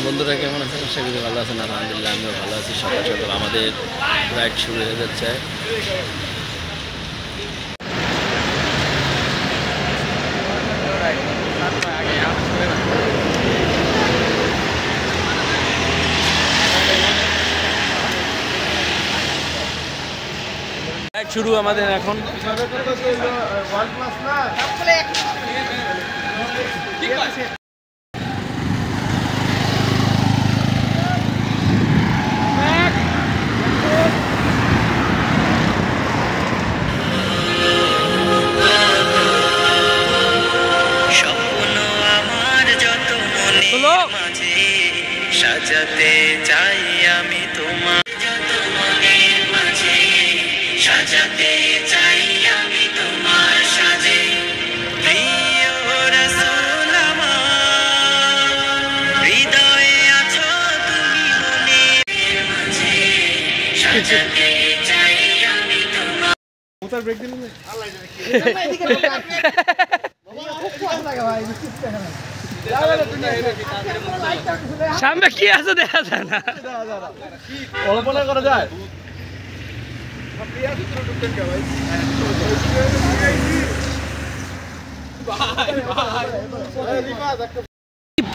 বন্ধুরা কেমন আছেন? আশা করি ভালো আছেন। আলহামদুলিল্লাহ আমিও ভালো আছি। সকাল সকাল আমাদের রাইড শুরু হয়ে যাচ্ছে। রাইড শুরু আমাদের এখন। সাজাতে চাই আমি তোমার, মনের মাঝে সাজাতে চাই আমি তোমার সাজে। প্রিয় রাসূল আমার, হৃদয়ে আছো তুমি মনের মাঝে, সাজাতে চাই আমি তোমার। মোতার ব্রেক দিন না আল্লাহ জানে কি এদিকে সামনে কি আছে দেখা যায় না, কল্পনা করা যায়।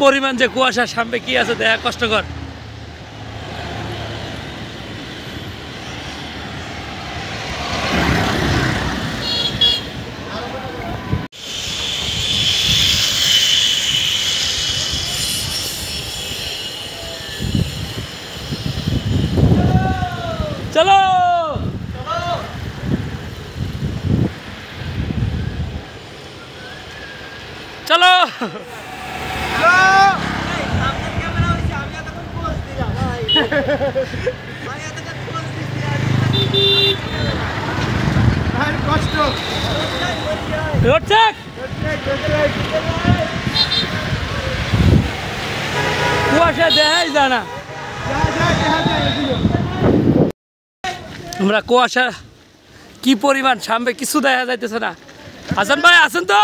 পরিমাণ যে কুয়াশা, সামনে কি আছে দেখা কষ্টকর। চলো চলো কুয়াশা দেখাই যায় না, আমরা কুয়াশা কি পরিমাণ, সামনে কিছু দেখা যাইতেছে না। হাসান ভাই আছেন তো?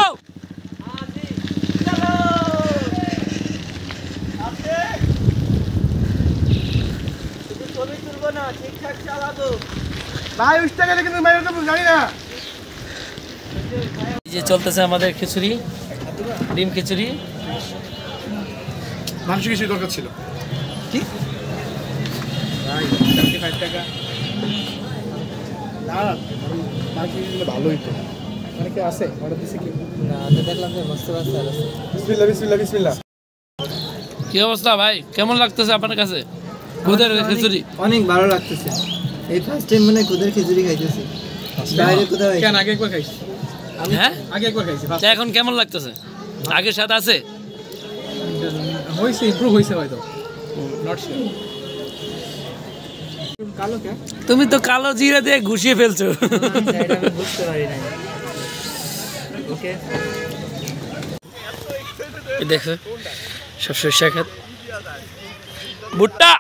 যে চলতেছে আমাদের খিচুড়ি, ডিম খিচুড়ি। মাংস খিচুড়ি দরকার ছিল কি ভাই, 75 টাকা না, মাংস খিচুড়ি ভালোই তো। মানে কি আছে অর্ডার দিছে কি না? আমি দেখলাম যে মস্ত রাস্তা আছে। বিসমিল্লাহ বিসমিল্লাহ বিসমিল্লাহ। কি অবস্থা ভাই, কেমন লাগতেছে আপনার কাছে খুদের খিচুড়ি? অনেক ভালো লাগতেছে। এই ফার্স্ট টাইম মানে খুদের খিচুড়ি খাইতেছি। বাইরে কোথাও কেন আগে একবার খাইছি? হ্যাঁ আগে একবার খাইছি। এখন কেমন লাগতেছে? আগের সাথে আছে হইছে, ইমপ্রুভ হইছে হয়তো, নট শিওর। কালো কে? তুমি তো কালো জিরা দিয়ে ঘুষিয়ে ফেলছো। এটা আমি বুঝতে পারি নাই। ওকে দেখো সব সরিষা ক্ষেত, ভুট্টা,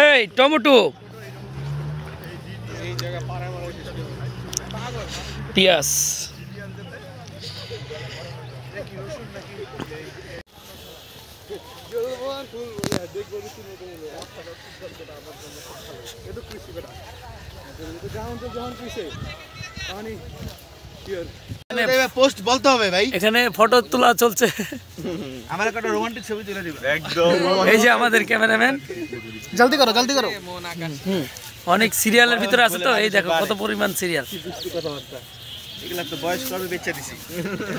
এই টমেটো, পেঁয়াজ, পোস্ট বলতে হবে ভাই। এখানে ফটো তোলা চলছে। আমার একটা রোমান্টিক ছবি তুলে দিবেন একদম। এই যে আমাদের ক্যামেরাম্যান, জলদি করো জলদি করো। অনেক সিরিয়ালের ভিতরে আছে তো, এই দেখো কত পরিমাণ সিরিয়াল। এগুলা তো বয়স করবে বেচে দিছি,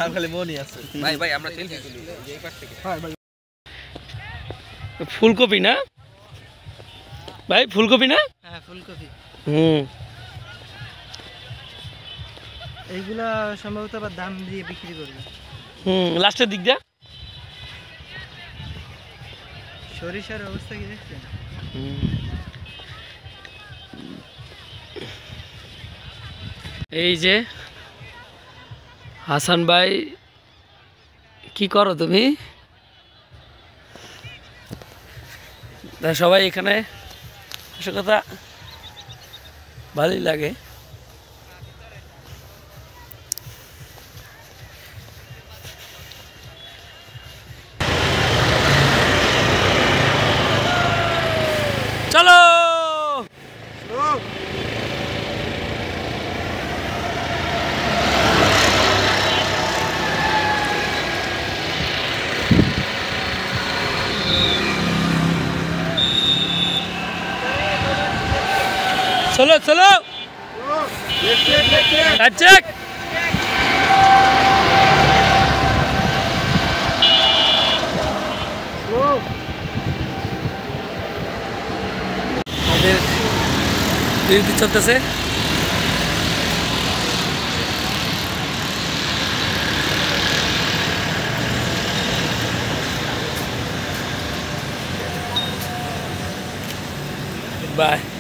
আর খালি মনই আছে। ভাই ভাই আমরা সেলফি তুলি এই পাশ থেকে। হ্যাঁ ভাই ফুলকপি না ভাই, ফুলকপি না? হ্যাঁ ফুলকপি। এইগুলা সম্ভবত আবার দাম দিয়ে বিক্রি করবে। লাস্টের দিক দিয়ে সরিষার অবস্থা কি দেখছেন? এই যে হাসান ভাই, কি করো তুমি? সবাই এখানে কথা ভালোই লাগে। চলো চলো চেক আমাদের বিরতি চলতেছে বাই